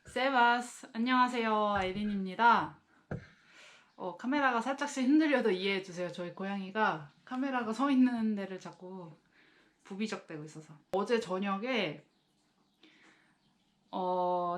세바스, 안녕하세요. 아이린입니다. 카메라가 살짝씩 흔들려도 이해해주세요. 저희 고양이가 카메라가 서 있는 데를 자꾸 부비적대고 있어서. 어제 저녁에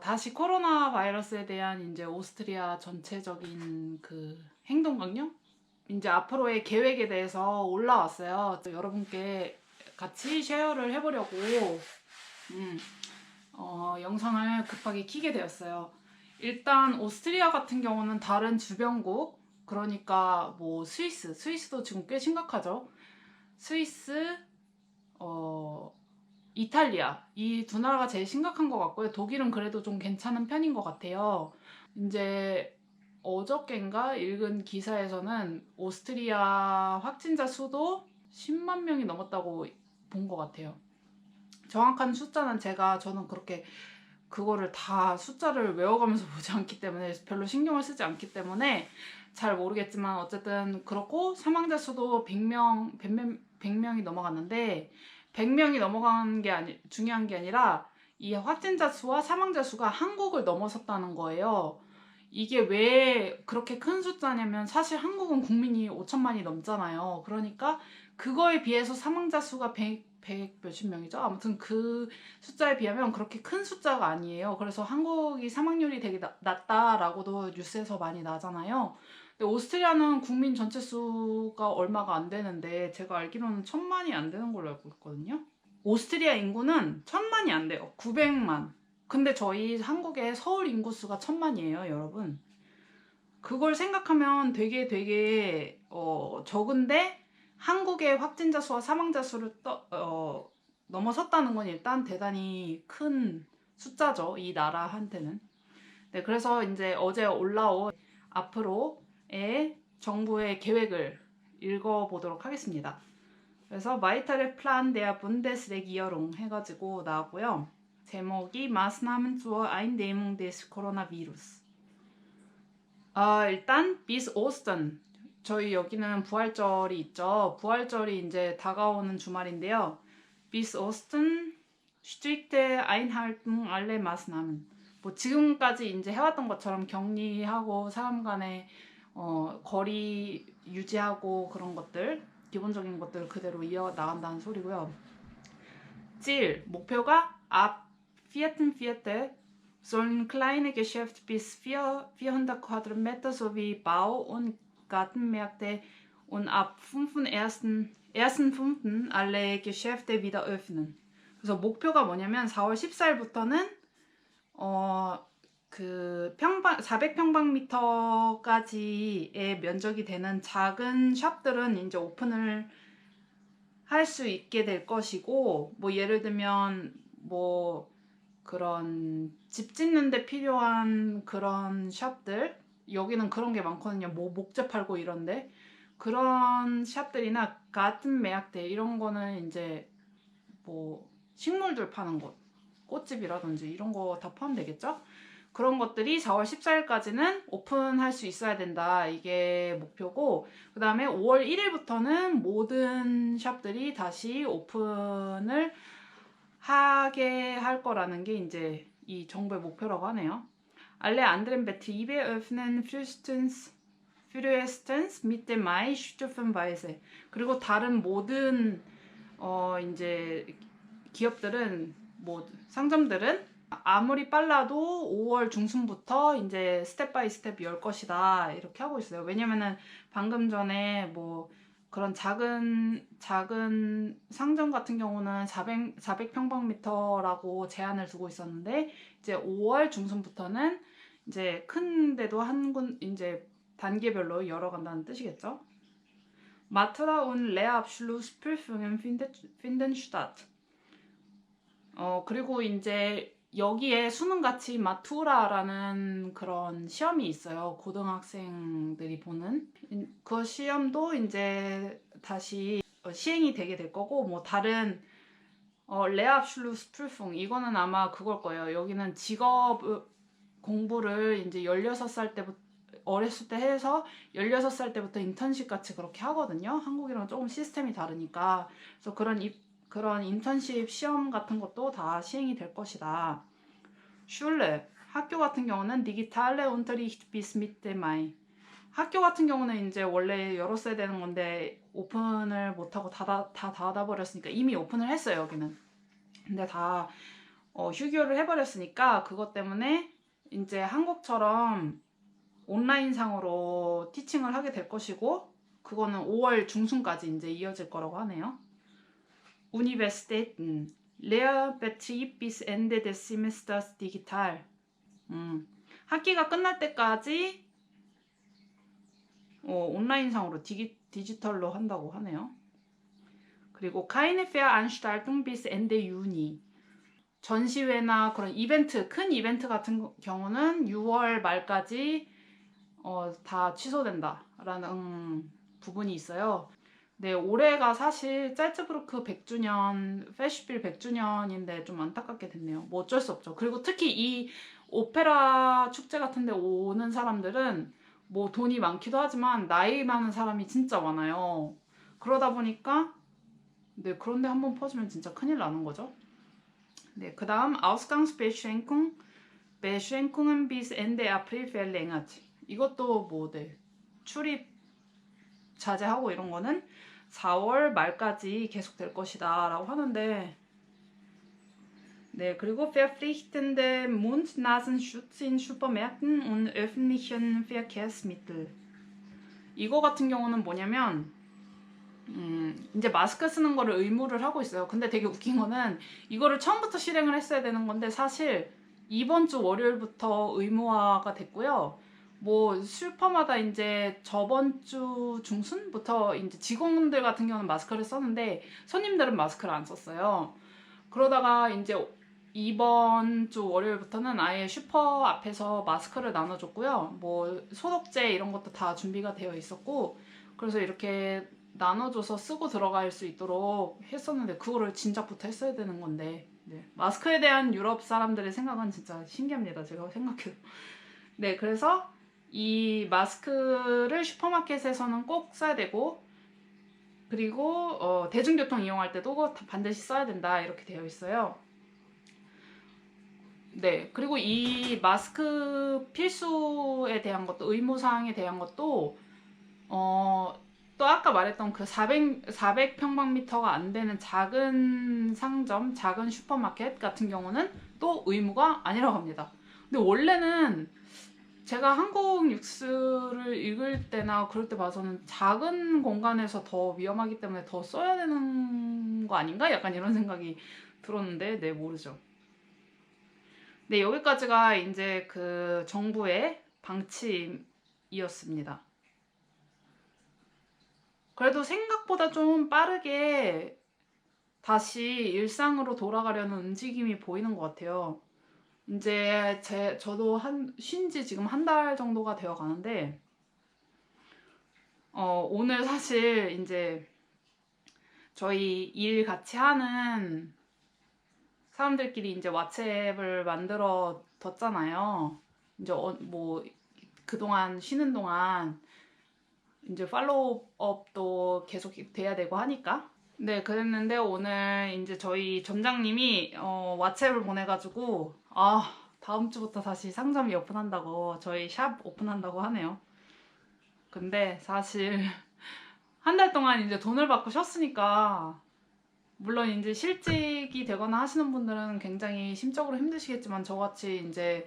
다시 코로나 바이러스에 대한 이제 오스트리아 전체적인 그 행동 강령? 이제 앞으로의 계획에 대해서 올라왔어요. 여러분께 같이 쉐어를 해보려고 영상을 급하게 켜게 되었어요. 일단 오스트리아 같은 경우는 다른 주변국, 그러니까 뭐 스위스도 지금 꽤 심각하죠. 스위스, 이탈리아 이 두 나라가 제일 심각한 것 같고요. 독일은 그래도 좀 괜찮은 편인 것 같아요. 이제 어저께인가 읽은 기사에서는 오스트리아 확진자 수도 10만 명이 넘었다고 본 것 같아요. 정확한 숫자는 저는 그렇게 그거를 다 숫자를 외워가면서 보지 않기 때문에 별로 신경을 쓰지 않기 때문에 잘 모르겠지만 어쨌든 그렇고 사망자 수도 100명이 넘어갔는데 100명이 넘어간 게 중요한 게 아니라 이 확진자 수와 사망자 수가 한국을 넘어섰다는 거예요. 이게 왜 그렇게 큰 숫자냐면 사실 한국은 국민이 5천만이 넘잖아요. 그러니까 그거에 비해서 사망자 수가 100 몇십 명이죠. 아무튼 그 숫자에 비하면 그렇게 큰 숫자가 아니에요. 그래서 한국이 사망률이 되게 낮다라고도 뉴스에서 많이 나잖아요. 근데 오스트리아는 국민 전체 수가 얼마가 안 되는데 제가 알기로는 1000만이 안 되는 걸로 알고 있거든요. 오스트리아 인구는 1000만이 안 돼요. 900만. 근데 저희 한국의 서울 인구수가 1000만이에요, 여러분. 그걸 생각하면 되게 적은데 한국의 확진자 수와 사망자 수를 넘어섰다는 건 일단 대단히 큰 숫자죠, 이 나라한테는. 네, 그래서 이제 어제 올라온 앞으로의 정부의 계획을 읽어보도록 하겠습니다. 그래서 Weitere Plan der Bundesregierung 해가지고 나왔고요. 제목이 Maßnahmen zur Eindämmung des Coronavirus. 일단 bis Ostern. 저희 여기는 부활절이 있죠. 부활절이 이제 다가오는 주말인데요. bis Ostern strikte Einhaltung aller Maßnahmen. 뭐 지금까지 이제 해왔던 것처럼 격리하고 사람 간의 거리 유지하고 그런 것들, 기본적인 것들 그대로 이어 나간다는 소리고요. 목표가 ab 4.4. sollen kleine Geschäfte bis 400 Quadratmeter sowie Bau- und Gartenmärkte und ab 1.5. alle Geschäfte wieder öffnen. 그래서 목표가 뭐냐면 4월 14일부터는 그 400평방미터까지의 면적이 되는 작은 샵들은 이제 오픈을 할 수 있게 될 것이고, 뭐 예를 들면 뭐 그런 집 짓는 데 필요한 그런 샵들, 여기는 그런 게 많거든요. 뭐 목재 팔고 이런데 그런 샵들이나 같은 매약대 이런 거는 이제 뭐 식물들 파는 곳, 꽃집이라든지 이런 거 다 포함되겠죠? 그런 것들이 4월 14일까지는 오픈할 수 있어야 된다. 이게 목표고, 그 다음에 5월 1일부터는 모든 샵들이 다시 오픈을 하게 할 거라는 게 이제 이 정부의 목표라고 하네요. Alle anderen Betriebe öffnen frühestens Mitte Mai stufenweise. 그리고 다른 모든 이제 기업들은 뭐 상점들은 아무리 빨라도 5월 중순부터 이제 스텝 바이 스텝 열 것이다 이렇게 하고 있어요. 왜냐면은 방금 전에 뭐 그런 작은 상점 같은 경우는 400평방미터라고 제한을 두고 있었는데 이제 5월 중순부터는 이제 큰 데도 한 군 이제 단계별로 열어간다는 뜻이겠죠. Matura und Lehrabschlussprüfungen finden statt. 그리고 이제 여기에 수능같이 마투라라는 그런 시험이 있어요. 고등학생들이 보는. 그 시험도 이제 다시 시행이 되게 될 거고, 뭐 다른 레압슐루스프르풍 이거는 아마 그걸 거예요. 여기는 직업 공부를 이제 16살 때부터 어렸을 때 해서 16살 때부터 인턴십 같이 그렇게 하거든요. 한국이랑 조금 시스템이 다르니까. 그래서 그런 인턴십 시험 같은 것도 다 시행이 될 것이다. 슐레. 학교 같은 경우는 digitale Unterricht bis Mitte Mai. 학교 같은 경우는 이제 원래 열었어야 되는 건데 오픈을 못하고 다 닫아버렸으니까 이미 오픈을 했어요, 여기는. 근데 다 휴교를 해버렸으니까 그것 때문에 이제 한국처럼 온라인상으로 티칭을 하게 될 것이고 그거는 5월 중순까지 이제 이어질 거라고 하네요. Universitäten. Lehrbetrieb bis Ende des Semesters digital. 학기가 끝날 때까지 온라인상으로 디지털로 한다고 하네요. 그리고 keine Veranstaltung bis Ende Juni. 전시회나 그런 이벤트, 큰 이벤트 같은 경우는 6월 말까지 다 취소된다라는 부분이 있어요. 네, 올해가 사실 짤츠부르크 100주년, 페스필 100주년인데 좀 안타깝게 됐네요. 뭐 어쩔 수 없죠. 그리고 특히 이 오페라 축제 같은 데 오는 사람들은 뭐 돈이 많기도 하지만 나이 많은 사람이 진짜 많아요. 그러다 보니까 네, 그런데 한번 퍼지면 진짜 큰일 나는 거죠. 네, 그 다음 Ausgangsbeschränkung, Beschränkungen bis Ende April verlängert. 이것도 뭐 네, 출입 자제하고 이런 거는 4월 말까지 계속될 것이다 라고 하는데 네, 그리고 verpflichtende Mund-Nasenschutz in Supermärkten und öffentlichen Verkehrsmitteln. 이거 같은 경우는 뭐냐면 이제 마스크 쓰는 거를 의무를 하고 있어요. 근데 되게 웃긴 거는 이거를 처음부터 실행을 했어야 되는 건데 사실 이번 주 월요일부터 의무화가 됐고요. 뭐 슈퍼마다 이제 저번 주 중순부터 이제 직원들 같은 경우는 마스크를 썼는데 손님들은 마스크를 안 썼어요. 그러다가 이제 이번 주 월요일부터는 아예 슈퍼 앞에서 마스크를 나눠줬고요. 뭐 소독제 이런 것도 다 준비가 되어 있었고 그래서 이렇게 나눠줘서 쓰고 들어갈 수 있도록 했었는데 그거를 진작부터 했어야 되는 건데 네. 마스크에 대한 유럽 사람들의 생각은 진짜 신기합니다. 제가 생각해도. 네, 그래서 이 마스크를 슈퍼마켓에서는 꼭 써야 되고 그리고 대중교통 이용할 때도 반드시 써야 된다 이렇게 되어 있어요. 네, 그리고 이 마스크 필수에 대한 것도 의무사항에 대한 것도 또 아까 말했던 그 400평방미터가 안 되는 작은 상점, 작은 슈퍼마켓 같은 경우는 또 의무가 아니라고 합니다. 근데 원래는 제가 한국 뉴스를 읽을 때나 그럴 때 봐서는 작은 공간에서 더 위험하기 때문에 더 써야 되는 거 아닌가? 약간 이런 생각이 들었는데, 네, 모르죠. 네, 여기까지가 이제 그 정부의 방침이었습니다. 그래도 생각보다 좀 빠르게 다시 일상으로 돌아가려는 움직임이 보이는 것 같아요. 이제 저도 쉰지 지금 한 달 정도가 되어 가는데, 오늘 사실 이제 저희 일 같이 하는 사람들끼리 이제 왓츠앱을 만들어 뒀잖아요. 이제 뭐 그동안 쉬는 동안 이제 팔로우업도 계속 돼야 되고 하니까. 네, 그랬는데 오늘 이제 저희 점장님이 왓츠앱을 보내가지고 다음 주부터 다시 상점이 오픈한다고 저희 샵 오픈한다고 하네요. 근데 사실 한 달 동안 이제 돈을 받고 쉬었으니까 물론 이제 실직이 되거나 하시는 분들은 굉장히 심적으로 힘드시겠지만 저같이 이제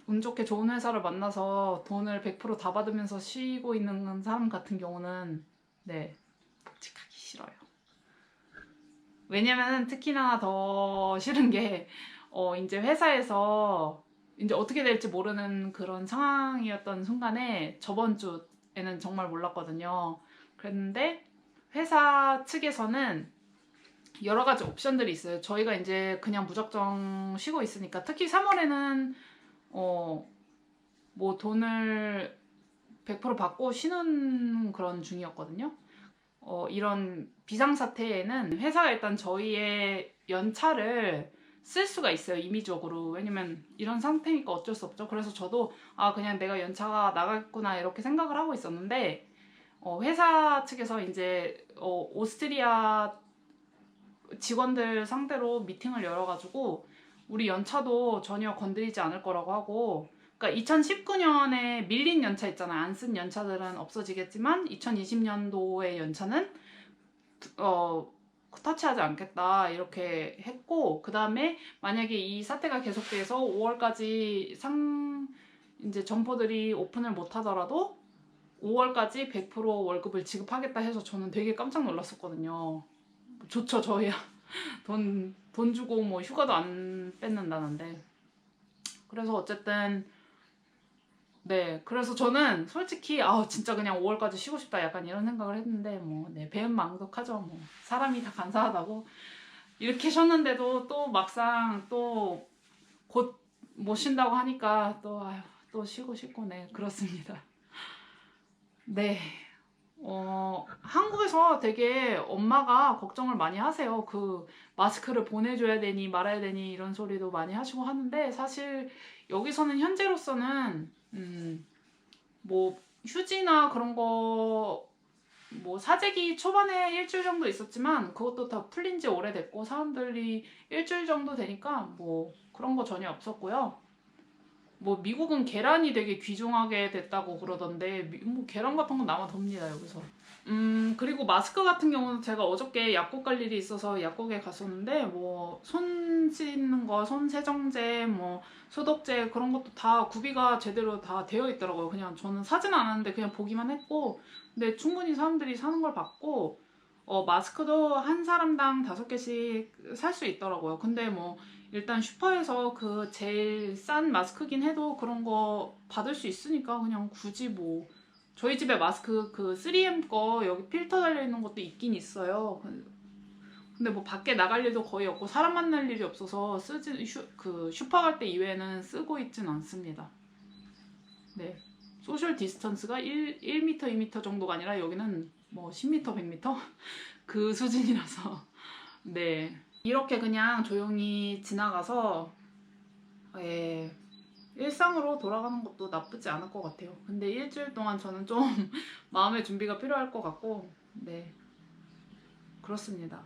운 좋게 좋은 회사를 만나서 돈을 100%다 받으면서 쉬고 있는 사람 같은 경우는 네, 복직하기 싫어요. 왜냐면 특히나 더 싫은 게 이제 회사에서 이제 어떻게 될지 모르는 그런 상황이었던 순간에 저번 주에는 정말 몰랐거든요. 그랬는데 회사 측에서는 여러 가지 옵션들이 있어요. 저희가 이제 그냥 무작정 쉬고 있으니까 특히 3월에는 뭐 돈을 100% 받고 쉬는 그런 중이었거든요. 이런 비상사태에는 회사가 일단 저희의 연차를 쓸 수가 있어요, 임의적으로. 왜냐면 이런 상태니까 어쩔 수 없죠. 그래서 저도 그냥 내가 연차가 나갔구나 이렇게 생각을 하고 있었는데 회사 측에서 이제 오스트리아 직원들 상대로 미팅을 열어가지고 우리 연차도 전혀 건드리지 않을 거라고 하고, 그러니까 2019년에 밀린 연차 있잖아요. 안 쓴 연차들은 없어지겠지만 2020년도의 연차는 터치하지 않겠다 이렇게 했고, 그 다음에 만약에 이 사태가 계속돼서 5월까지 이제 점포들이 오픈을 못 하더라도 5월까지 100% 월급을 지급하겠다 해서 저는 되게 깜짝 놀랐었거든요. 좋죠, 저희야. 돈 주고 뭐 휴가도 안 뺏는다는데. 그래서 어쨌든 네, 그래서 저는 솔직히 진짜 그냥 5월까지 쉬고 싶다 약간 이런 생각을 했는데 뭐 네, 배은망덕하죠. 뭐 사람이 다 간사하다고 이렇게 쉬었는데도 또 막상 또 곧 못 쉰다고 하니까 또 쉬고 싶고 네, 그렇습니다. 네. 한국에서 되게 엄마가 걱정을 많이 하세요. 그 마스크를 보내줘야 되니 말아야 되니 이런 소리도 많이 하시고 하는데, 사실 여기서는 현재로서는 뭐 휴지나 그런 거 뭐 사재기 초반에 일주일 정도 있었지만 그것도 다 풀린 지 오래됐고 사람들이 일주일 정도 되니까 뭐 그런 거 전혀 없었고요. 뭐 미국은 계란이 되게 귀중하게 됐다고 그러던데 뭐 계란 같은 건 남아 돕니다 여기서. 그리고 마스크 같은 경우는 제가 어저께 약국 갈 일이 있어서 약국에 갔었는데 뭐 손 씻는 거, 손 세정제, 뭐 소독제 그런 것도 다 구비가 제대로 다 되어 있더라고요. 그냥 저는 사진 않았는데 그냥 보기만 했고, 근데 충분히 사람들이 사는 걸 봤고, 마스크도 한 사람당 5개씩 살 수 있더라고요. 근데 뭐 일단 슈퍼에서 그 제일 싼 마스크긴 해도 그런 거 받을 수 있으니까 그냥 굳이 뭐 저희 집에 마스크 그 3M 거 여기 필터 달려있는 것도 있긴 있어요. 근데 뭐 밖에 나갈 일도 거의 없고 사람 만날 일이 없어서 슈퍼 갈 때 이외에는 쓰고 있진 않습니다. 네. 소셜 디스턴스가 1m, 2m 정도가 아니라 여기는 뭐 10m, 100m? 그 수준이라서 네. 이렇게 그냥 조용히 지나가서 일상으로 돌아가는 것도 나쁘지 않을 것 같아요. 근데 일주일 동안 저는 좀 마음의 준비가 필요할 것 같고, 네, 그렇습니다.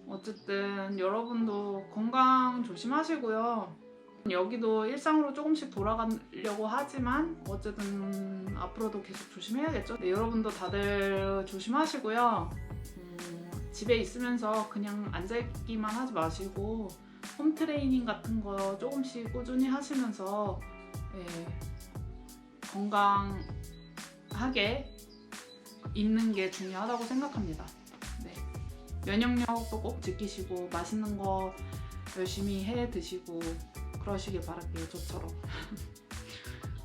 어쨌든 여러분도 건강 조심하시고요. 여기도 일상으로 조금씩 돌아가려고 하지만 어쨌든 앞으로도 계속 조심해야겠죠. 네, 여러분도 다들 조심하시고요. 집에 있으면서 그냥 앉아있기만 하지 마시고 홈 트레이닝 같은 거 조금씩 꾸준히 하시면서 건강하게 있는 게 중요하다고 생각합니다. 네. 면역력도 꼭 지키시고 맛있는 거 열심히 해 드시고 그러시길 바랄게요, 저처럼.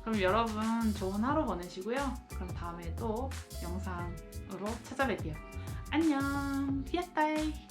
그럼 여러분 좋은 하루 보내시고요. 그럼 다음에 또 영상으로 찾아뵐게요. 안녕, 피아따이.